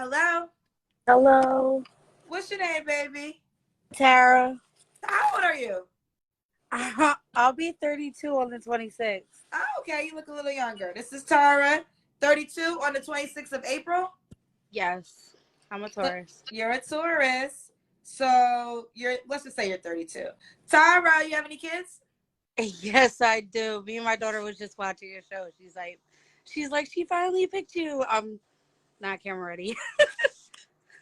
Hello. Hello, What's your name, baby? Tara. How old are you? I'll be 32 on the 26th. Oh, okay. You look a little younger. This is Tara, 32 on the 26th of April. Yes, I'm a So Taurus. you're a Taurus. So let's just say you're 32. Tara, you have any kids? Yes, I do. Me and my daughter was just watching a show. She's like, she finally picked you. I'm not camera ready.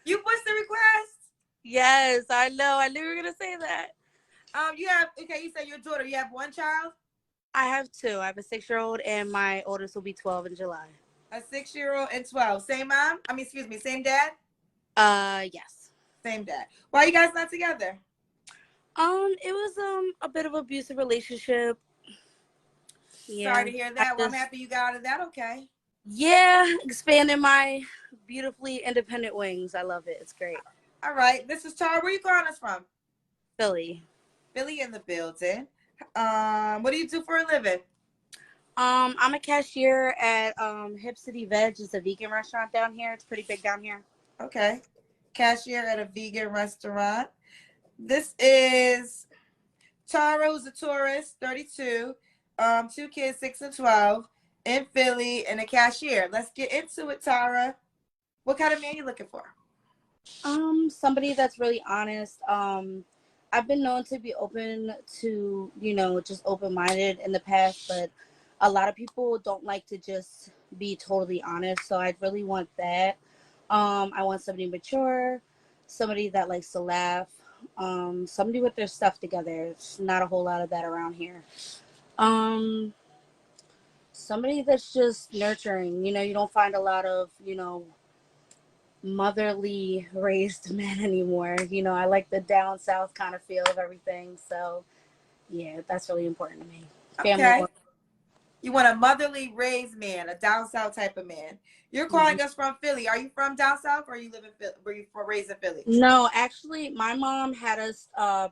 You pushed the request. Yes, I know. I knew you were gonna say that. You have okay. You said your daughter. You have one child, I have two. I have a 6-year-old, and my oldest will be 12 in July. a 6-year-old, and 12. Same mom. I mean, excuse me. Same dad. Yes. Same dad. Why are you guys not together? It was a bit of an abusive relationship. Sorry Yeah, to hear I that. Well, I'm just happy you got out of that. Okay. expanding my beautifully independent wings. I love it. It's great. All right. This is Tara. Where you calling us from? Philly. Billy in the building. What do you do for a living? I'm a cashier at Hip City Veg. It's a vegan restaurant down here. It's pretty big down here. Okay. Cashier at a vegan restaurant. This is Tara, who's a tourist, 32. Two kids, 6 and 12, in Philly, and a cashier. Let's get into it, Tara. What kind of man you looking for? Somebody that's really honest. I've been known to be open to, just open-minded in the past, but a lot of people don't like to just be totally honest. So I really want that. I want somebody mature, somebody that likes to laugh, somebody with their stuff together. It's not a whole lot of that around here. Um, Somebody that's just nurturing. You don't find a lot of, motherly raised men anymore. I like the down south kind of feel of everything. So yeah, that's really important to me. Family Okay. or You want a motherly raised man, a down south type of man. You're Mhm. calling us from Philly. Are you from down south or you live in Philly? Were you raised in Philly? No, actually my mom had us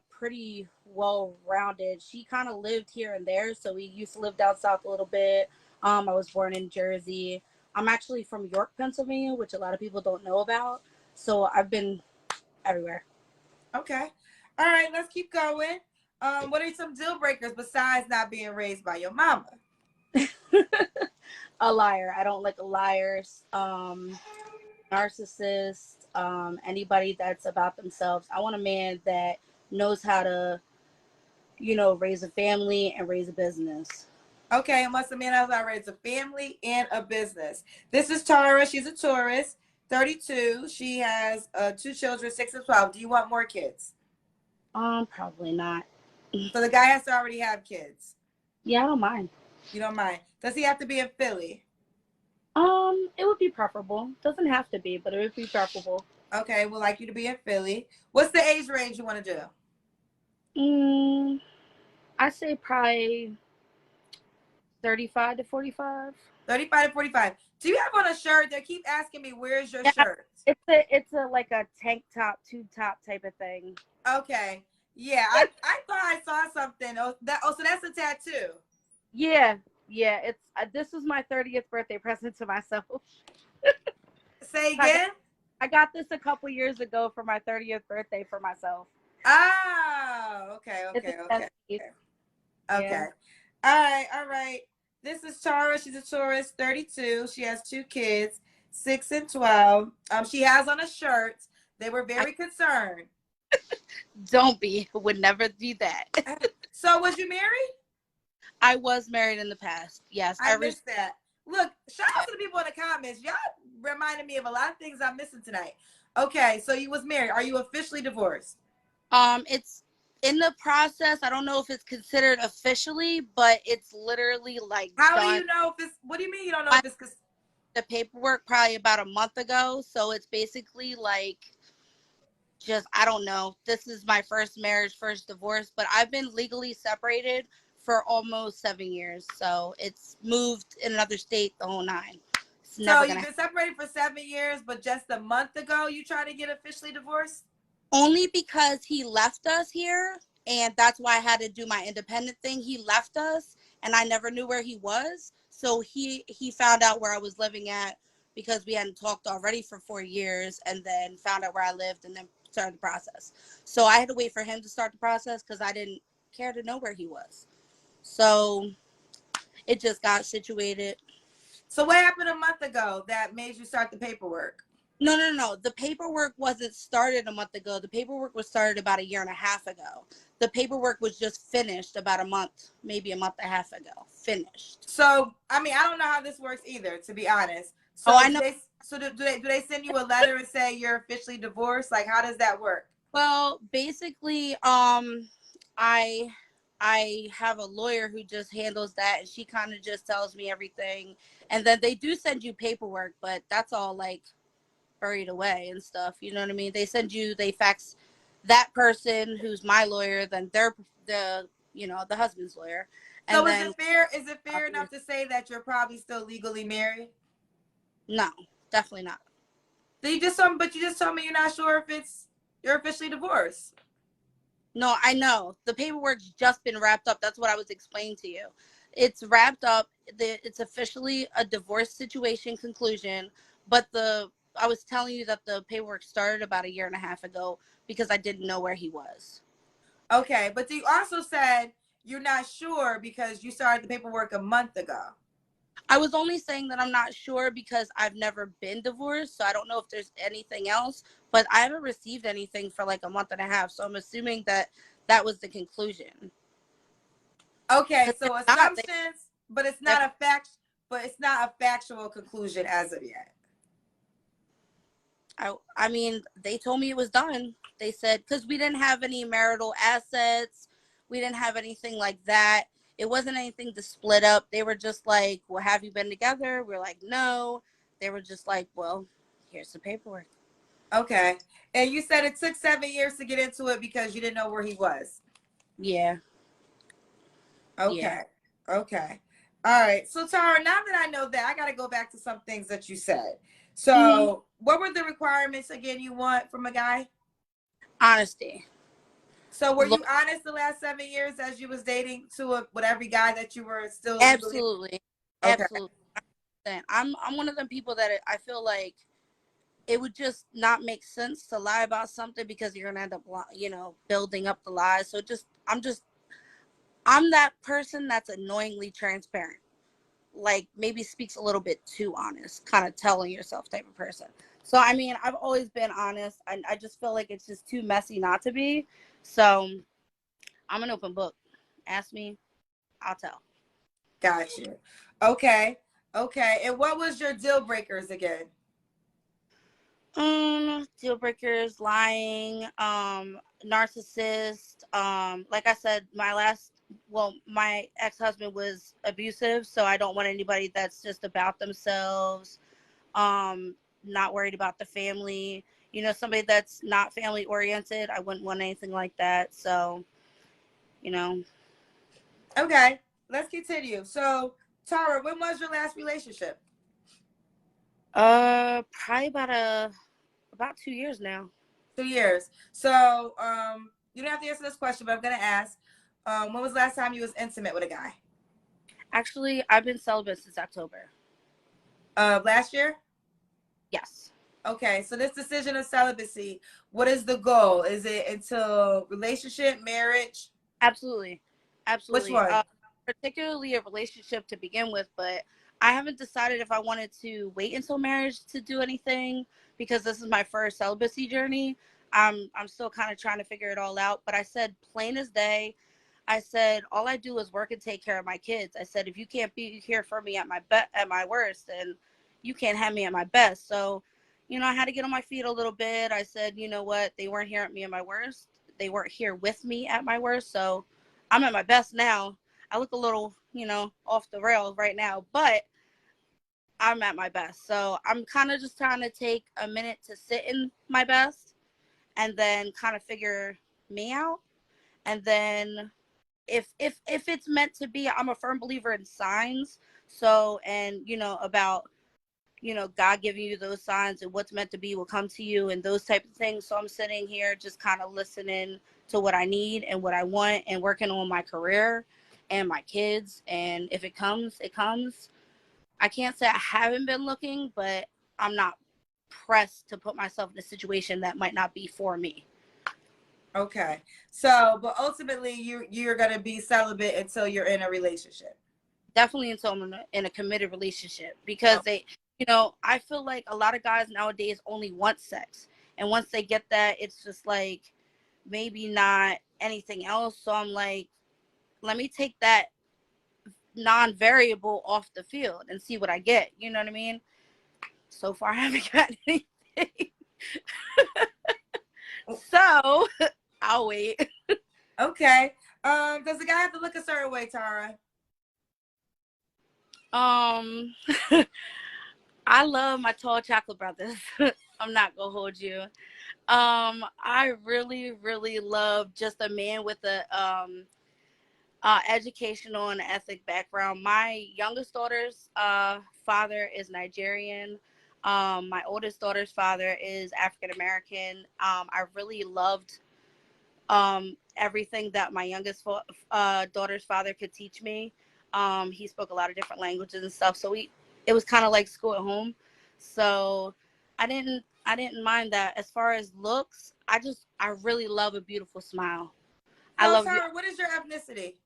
pretty well rounded. She kind of lived here and there, so we used to live down south a little bit. I was born in Jersey. I'm actually from York, Pennsylvania, which a lot of people don't know about. So I've been everywhere. Okay. All right, let's keep going. What are some deal breakers besides not being raised by your mama? A liar. I don't like liars. Narcissist, anybody that's about themselves. I want a man that knows how to, raise a family and raise a business. Okay, and what's the man has already? It's a family and a business. This is Tara. She's a tourist, 32. She has two children, 6 and 12. Do you want more kids? Probably not. So the guy has to already have kids. Yeah, I don't mind. You don't mind. Does he have to be in Philly? It would be preferable. Doesn't have to be, but it would be preferable. Okay, we'd like you to be in Philly. What's the age range you want to do? I say probably 35 to 45. 35 to 45. Do you have on a shirt? They keep asking me, where's your Yeah, shirt? it's a like a tank top, tube top type of thing. Okay. Yeah, I thought I saw something. So that's a tattoo. Yeah, yeah. It's this was my 30th birthday present to myself. Say I got, again? I got this a couple years ago for my 30th birthday for myself. Oh, okay, It's okay, a okay, test piece. okay. Yeah. Okay. All right, all right. This is Tara. She's a tourist, 32. She has two kids, 6 and 12. She has on a shirt. They were I very concerned. don't be. Would never be that. So was you married? I was married in the past. Yes. I missed that. Look, shout out to the people in the comments. Y'all reminded me of a lot of things I'm missing tonight. Okay, so you was married. Are you officially divorced? It's in the process. I don't know if it's considered officially, but it's literally like How do done. you know if it's, what do you mean you don't know if it's, The paperwork probably about a month ago. So it's basically like just, I don't know. This is my first marriage, first divorce, but I've been legally separated for almost 7 years. So it's moved in another state, the whole nine. It's so never you've gonna been separated for 7 years, but just a month ago you tried to get officially divorced? only because he left us here, and that's why I had to do my independent thing. He left us and I never knew where he was. So he found out where I was living at because we hadn't talked already for 4 years, and then found out where I lived and then started the process. So I had to wait for him to start the process because I didn't care to know where he was. So it just got situated. So what happened a month ago that made you start the paperwork? No. The paperwork wasn't started a month ago. The paperwork was started about a year and a half ago. The paperwork was just finished about a month, maybe a month and a half ago. Finished. So, I mean, I don't know how this works either, to be honest. So, Oh, I know. do they send you a letter and say you're officially divorced? Like, how does that work? Well, basically, I have a lawyer who just handles that, and she kind of just tells me everything. And then they do send you paperwork, but that's all like buried away and stuff. You know what I mean? They fax that person who's my lawyer, then they're the husband's lawyer. And So, then is it fair enough to say that you're probably still legally married? no, definitely not. You just told me you're not sure if you're officially divorced. No, I know. The paperwork's just been wrapped up. That's what I was explaining to you. It's wrapped up. It's officially a divorce situation conclusion. But I was telling you that the paperwork started about a year and a half ago because I didn't know where he was. Okay, but you also said you're not sure because you started the paperwork a month ago. I was only saying that I'm not sure because I've never been divorced, so I don't know if there's anything else, but I haven't received anything for like a month and a half, so I'm assuming that that was the conclusion. Okay, 'Cause if so not, assumptions, but they're- it's not a factual conclusion as of yet. I mean, they told me it was done. They said, because we didn't have any marital assets, we didn't have anything like that. It wasn't anything to split up. They were just like, well, have you been together? We're like, no. They were just like, well, here's the paperwork. Okay. And you said it took 7 years to get into it because you didn't know where he was. Yeah. Okay. Yeah. Okay. All right. So Tara, now that I know that, I got to go back to some things that you said. Mm-hmm. So, what were the requirements again you want from a guy? Honesty. So, were Look, you honest the last 7 years as you was dating with every guy that you were still legally? absolutely. Okay. Absolutely. I'm one of them people that I feel like it would just not make sense to lie about something because you're gonna end up, building up the lies. So I'm that person that's annoyingly transparent. Like maybe speaks a little bit too honest, kind of telling yourself type of person. So I mean, I've always been honest. I just feel like it's just too messy not to be. So I'm an open book. Ask me, I'll tell. Got you. Okay. Okay. And what was your deal breakers again? Deal breakers, lying, narcissist. Like I said, my ex-husband was abusive, so I don't want anybody that's just about themselves, not worried about the family. Somebody that's not family oriented. I wouldn't want anything like that. So, you know, Okay. Let's continue. So, Tara, when was your last relationship? probably about 2 years now. 2 years. So, you don't have to answer this question, but I'm gonna ask. When was the last time you was intimate with a guy? Actually, I've been celibate since October. Last year? Yes. Okay, so this decision of celibacy, what is the goal? Is it until relationship, marriage? Absolutely. Which Absolutely. one? Particularly a relationship to begin with, but I haven't decided if I wanted to wait until marriage to do anything because this is my first celibacy journey. I'm still kind of trying to figure it all out, but I said plain as day, I said all I do is work and take care of my kids. I said if you can't be here for me at my worst, then you can't have me at my best. So, I had to get on my feet a little bit. I said, you know what? They weren't here at me at my worst. They weren't here with me at my worst. So I'm at my best now. I look a little, off the rails right now, but I'm at my best. So I'm kind of just trying to take a minute to sit in my best and then kind of figure me out. And then if it's meant to be, I'm a firm believer in signs. So, and about God giving you those signs and what's meant to be will come to you and those type of things. So I'm sitting here just kind of listening to what I need and what I want and working on my career and my kids. And if it comes, it comes. I can't say I haven't been looking, but I'm not pressed to put myself in a situation that might not be for me. Okay. So, but ultimately you're going to be celibate until you're in a relationship. Definitely until I'm in a committed relationship, because they, you know, I feel like a lot of guys nowadays only want sex. And once they get that, it's just like maybe not anything else. So I'm like, let me take that non-variable off the field and see what I get. You know what I mean? So far, I haven't got anything. So I'll wait. Okay. Does the guy have to look a certain way, Tara? I love my tall chocolate brothers. I'm not gonna hold you. I really, really love just a man with a educational and ethic background. My youngest daughter's father is Nigerian. My oldest daughter's father is African American. I really loved everything that my youngest daughter's father could teach me. He spoke a lot of different languages and stuff, so it was kind of like school at home. So I didn't mind that. As far as looks, I really love a beautiful smile. I So, love Tara, what is your ethnicity?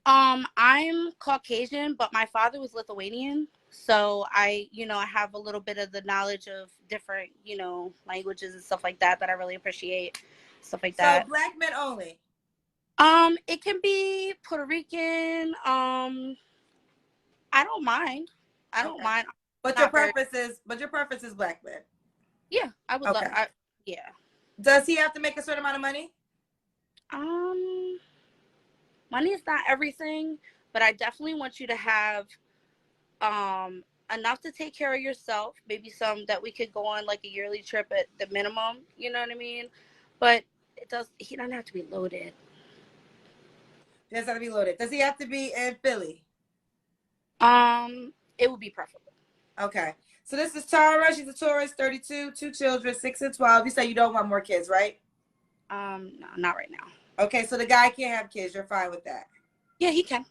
I'm Caucasian, but my father was Lithuanian. So I have a little bit of the knowledge of different, languages and stuff like that I really appreciate. Stuff like So, that. black men only. It can be Puerto Rican. I don't mind. I don't Okay. mind. But your preference is black men. Yeah, I would Okay. love. Yeah. Does he have to make a certain amount of money? Um, Money is not everything, but I definitely want you to have enough to take care of yourself. Maybe some that we could go on like a yearly trip at the minimum. You know what I mean? But he doesn't have to be loaded. He doesn't have to be loaded. Does he have to be in Philly? It would be preferable. Okay. So this is Tara. She's a Taurus, 32, 2 children, 6 and 12. You say you don't want more kids, right? No, not right now. Okay, so the guy can't have kids. You're fine with that. Yeah, he can.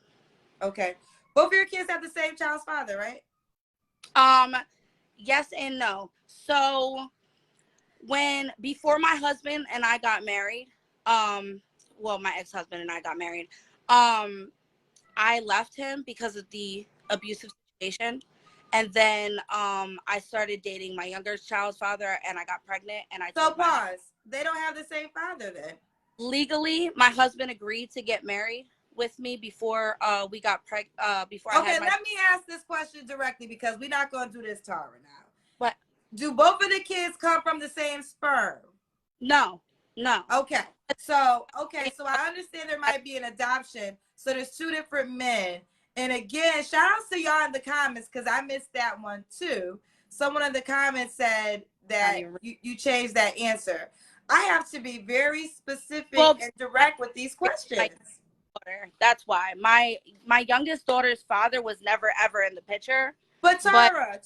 Okay. Both of your kids have the same child's father, right? Yes and no. So before my husband and I got married, my ex-husband and I got married, I left him because of the abusive situation. And then I started dating my younger child's father, and I got pregnant. And So pause. They don't have the same father then. Legally, my husband agreed to get married with me before we got pregnant. Okay, let me ask this question directly, because we're not going to do this, Tara, now. What? Do both of the kids come from the same sperm? No. Okay. So I understand there might be an adoption. So there's two different men. And again, shout out to y'all in the comments, because I missed that one too. Someone in the comments said that you changed that answer. I have to be very specific and direct with these questions. That's why my youngest daughter's father was never ever in the picture. But Tara,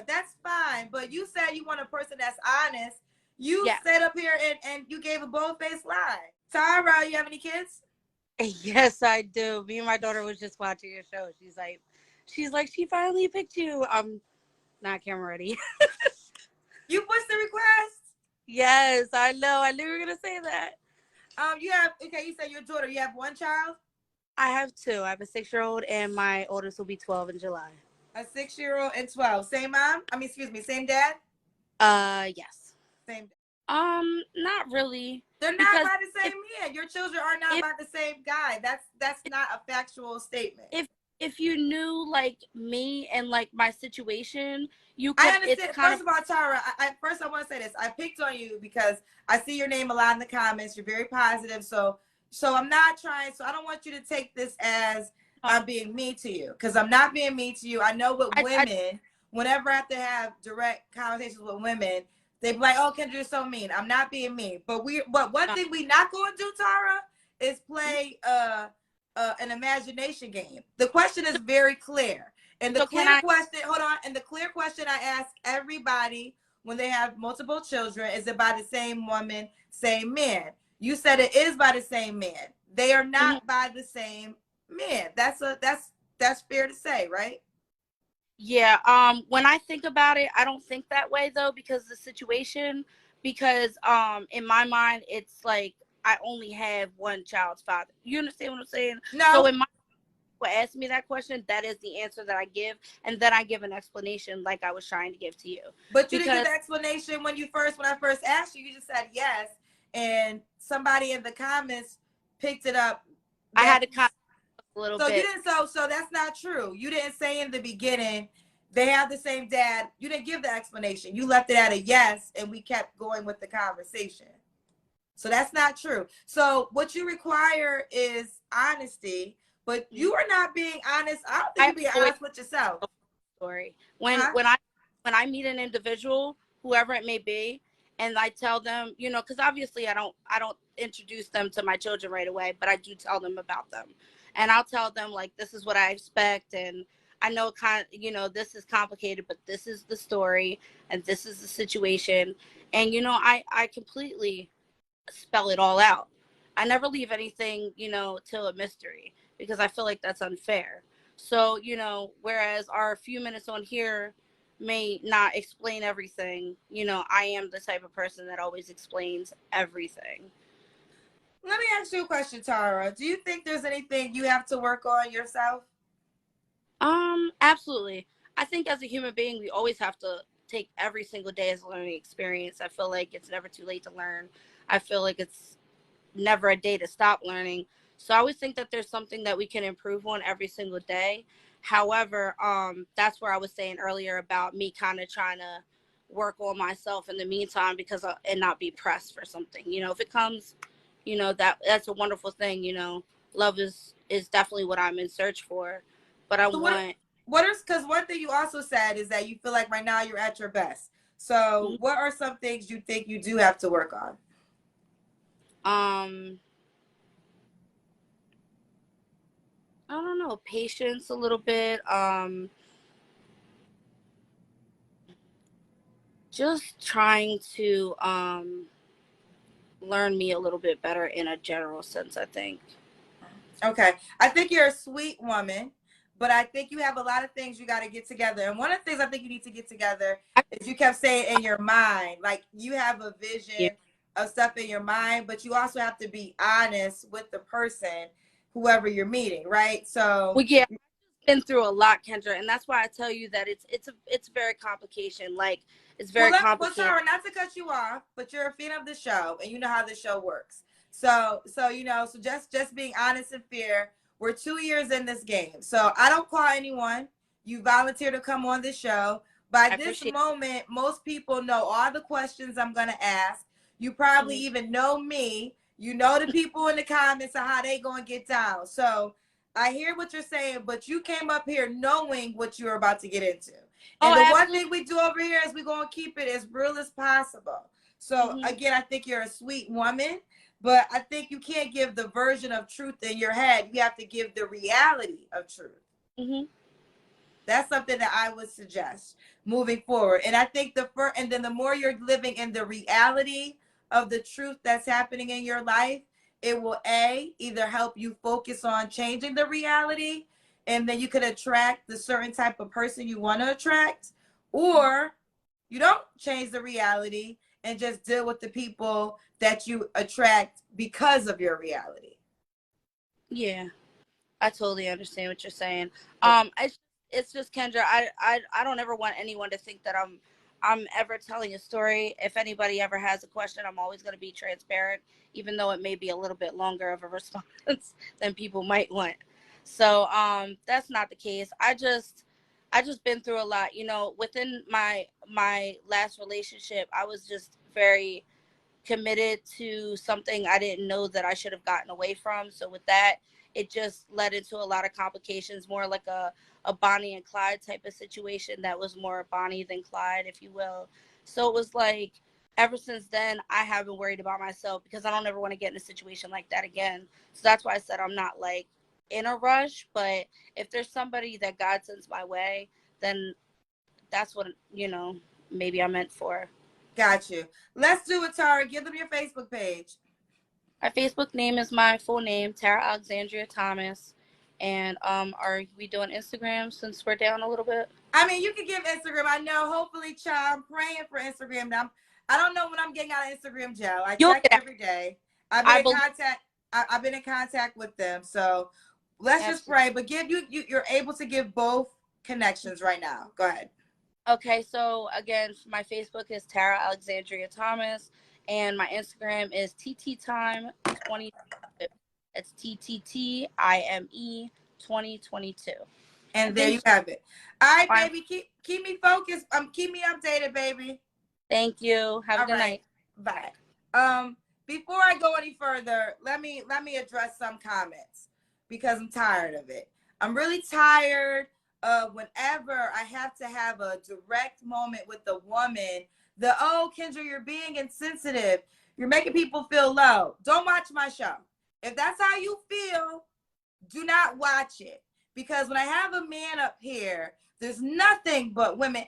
that's fine. But you said you want a person that's honest. You sat up here and you gave a bold-faced lie. Tara, you have any kids? Yes, I do. Me and my daughter was just watching your show. She's like, she finally picked you. I'm not camera ready. You pushed the request? Yes, I know. I knew you were gonna say that. You said your daughter. You have one child? I have two. I have a 6-year-old, and my oldest will be 12 in July. A 6-year-old and 12. Same mom? Same dad? Yes. Same dad. Not really. They're not by the same man. Your children are not by the same guy. That's not a factual statement. If you knew like me and like my situation, you could. I understand. First of all, Tara, I want to say this. I picked on you because I see your name a lot in the comments. You're very positive. So I'm not trying. So I don't want you to take this as I'm being mean to you, because I'm not being mean to you. I know with women, whenever I have to have direct conversations with women, they be like, "Oh, Kendra, you're so mean." I'm not being mean, but one thing we not going to do, Tara, is play an imagination game. The question is very clear. And the clear question I ask everybody when they have multiple children is it by the same woman, same man? You said it is by the same man. They are not by the same man. That's fair to say, right? Yeah, when I think about it, I don't think that way though, because the situation, because in my mind it's like I only have one child's father. You understand what I'm saying? So No, in my people ask me that question, that is the answer that I give, and then I give an explanation like I was trying to give to you. but you didn't give Because the explanation when I first asked you. You just said yes, and somebody in the comments picked it up. I had That to kind of a little so you bit. didn't so that's not true. You didn't say in the beginning they have the same dad. You didn't give the explanation. You left it at a yes, and we kept going with the conversation. So that's not true. So what you require is honesty, but you are not being honest. I don't think I you're being always honest with yourself. story. Huh? When I meet an individual, whoever it may be, and I tell them, you know, because obviously I don't introduce them to my children right away, but I do tell them about them, and I'll tell them like this is what I expect, and I know kind of, you know, this is complicated, but this is the story, and this is the situation, and you know I completely spell it all out. I never leave anything, you know, till a mystery because I feel like that's unfair. So, you know, whereas our few minutes on here may not explain everything, you know, I am the type of person that always explains everything. Let me ask you a question, Tara. Do you think there's anything you have to work on yourself? Absolutely. I think as a human being, we always have to take every single day as a learning experience. I feel like it's never too late to learn. I feel like it's never a day to stop learning. So I always think that there's something that we can improve on every single day. However, that's where I was saying earlier about me kind of trying to work on myself in the meantime because and not be pressed for something. You know, if it comes, you know, that's a wonderful thing. You know, love is definitely what I'm in search for, but I So want. what is because one thing you also said is that you feel like right now you're at your best. So what are some things you think you do have to work on? Um, I don't know, patience a little bit. Just trying to learn me a little bit better in a general sense, I think. Okay. I think you're a sweet woman, but I think you have a lot of things you got to get together. And one of the things I think you need to get together is you kept saying in your mind, like you have a Yeah. vision of stuff in your mind, but you also have to be honest with the person, whoever you're meeting, right? So, Well, yeah, I've been through a lot, Kendra, and that's why I tell you that it's very complication. Like it's very well, complicated. Tara, not to cut you off, but you're a fan of the show, and you know how the show works. So so just being honest and fair. We're 2 years in this game, so I don't call anyone. You volunteer to come on the show. By I this appreciate. moment, most people know all the questions I'm gonna ask. You probably Mm-hmm. even know me. You know the people in the comments and how they gonna get down. So I hear what you're saying, but you came up here knowing what you're about to get into. Oh, And the one absolutely. thing we do over here is we're going to keep it as real as possible. So, Mm-hmm. again, I think you're a sweet woman, but I think you can't give the version of truth in your head. You have to give the reality of truth. Mm-hmm. That's something that I would suggest moving forward. And I think and then the more you're living in the reality of the truth that's happening in your life, it will either help you focus on changing the reality, and then you could attract the certain type of person you want to attract, or you don't change the reality and just deal with the people that you attract because of your reality. Yeah, I totally understand what you're saying. Okay. It's just Kendra. I don't ever want anyone to think that I'm ever telling a story. If anybody ever has a question, I'm always going to be transparent, even though it may be a little bit longer of a response than people might want. So that's not the case. I just been through a lot. You know, within my last relationship, I was just very committed to something I didn't know that I should have gotten away from. So with that, it just led into a lot of complications, more like a Bonnie and Clyde type of situation that was more Bonnie than Clyde, if you will. So it was like ever since then I haven't worried about myself because I don't ever want to get in a situation like that again. So that's why I said I'm not like in a rush, but if there's somebody that God sends my way, then that's what, you know, maybe I'm meant for. Got you. Let's do it, Tara. Give them your Facebook page. My Facebook name is my full name, Tara Alexandria Thomas. And are we doing Instagram since we're down a little bit? I mean, you can give Instagram. I know. Hopefully, child, I'm praying for Instagram. Now, I don't know when I'm getting out of Instagram jail. I You'll check get out. every day. I've been I in believe. contact. I've been in contact with them. So let's just Absolutely. pray. But you're able to give both connections right now. Go ahead. Okay, so again, my Facebook is Tara Alexandria Thomas, and my Instagram is TTTime20. It's TTTIME 2022. And And there thank you you. have it. All right, Fine. baby. Keep me focused. Keep me updated, baby. Thank you. Have a All good right. night. Bye. Before I go any further, let me address some comments because I'm tired of it. I'm really tired of whenever I have to have a direct moment with a woman, oh, Kendra, you're being insensitive. You're making people feel low. Don't watch my show. If that's how you feel, do not watch it. Because when I have a man up here, there's nothing but women.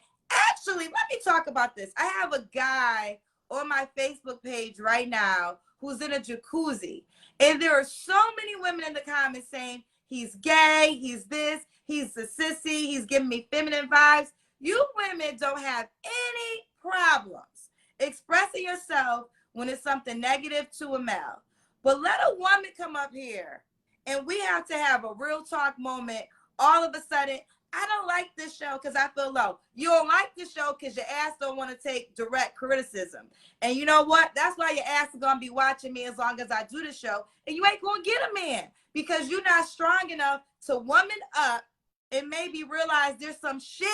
Actually, let me talk about this. I have a guy on my Facebook page right now who's in a jacuzzi. And there are so many women in the comments saying he's gay, he's this, he's a sissy, he's giving me feminine vibes. You women don't have any problems expressing yourself when it's something negative to a male. But let a woman come up here and we have to have a real talk moment. All of a sudden, I don't like this show because I feel low. You don't like this show because your ass don't want to take direct criticism. And you know what? That's why your ass is going to be watching me as long as I do the show. And you ain't going to get a man because you're not strong enough to woman up and maybe realize there's some shit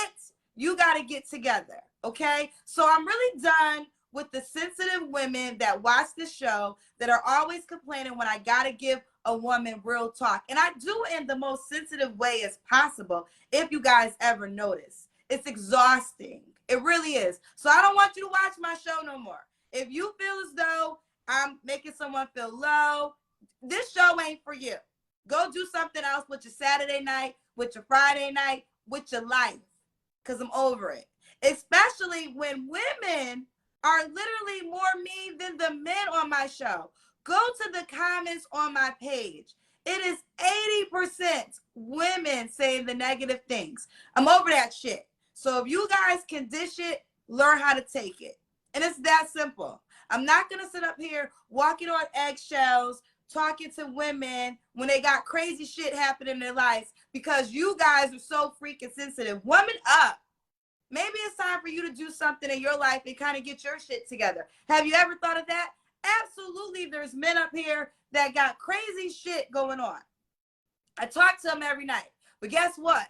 you got to get together. Okay? So I'm really done with the sensitive women that watch the show that are always complaining when I got to give a woman real talk. And I do it in the most sensitive way as possible. If you guys ever notice, it's exhausting. It really is. So I don't want you to watch my show no more. If you feel as though I'm making someone feel low, this show ain't for you. Go do something else with your Saturday night, with your Friday night, with your life. Because I'm over it. Especially when women are literally more mean than the men on my show. Go to the comments on my page. It is 80% women saying the negative things. I'm over that shit. So if you guys can dish it, learn how to take it. And it's that simple. I'm not going to sit up here walking on eggshells, talking to women when they got crazy shit happening in their lives because you guys are so freaking sensitive. Woman up. Maybe it's time for you to do something in your life and kind of get your shit together. Have you ever thought of that? Absolutely, there's men up here that got crazy shit going on. I talk to them every night. But guess what?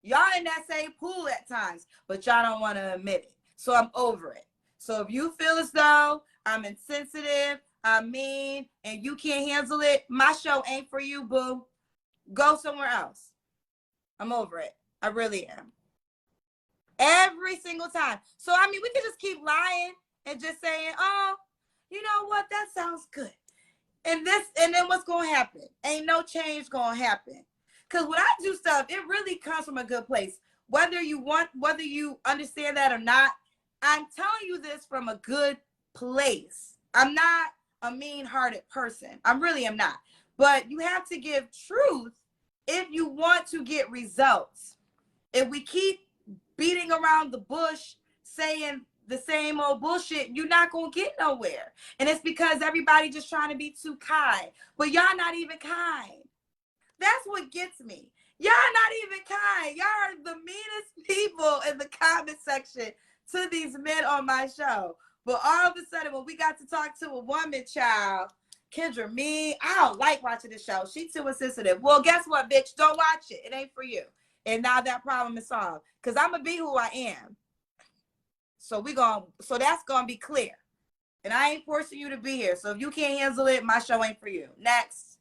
Y'all in that same pool at times, but y'all don't want to admit it. So I'm over it. So if you feel as though I'm insensitive, I'm mean, and you can't handle it, my show ain't for you, boo. Go somewhere else. I'm over it. I really am. Every single time. So, I mean, we could just keep lying and just saying, oh, you know what? That sounds good. And then what's going to happen? Ain't no change going to happen. Because when I do stuff, it really comes from a good place. Whether you understand that or not, I'm telling you this from a good place. I'm not a mean-hearted person. I really am not. But you have to give truth if you want to get results. If we keep beating around the bush, saying the same old bullshit, you're not going to get nowhere. And it's because everybody just trying to be too kind. But y'all not even kind. That's what gets me. Y'all not even kind. Y'all are the meanest people in the comment section to these men on my show. But all of a sudden, when we got to talk to a woman, child, Kendra, me, I don't like watching the show. She too insensitive. Well, guess what, bitch? Don't watch it. It ain't for you. And now that problem is solved. Because I'm going to be who I am. So that's going to be clear. And I ain't forcing you to be here. So if you can't handle it, my show ain't for you. Next.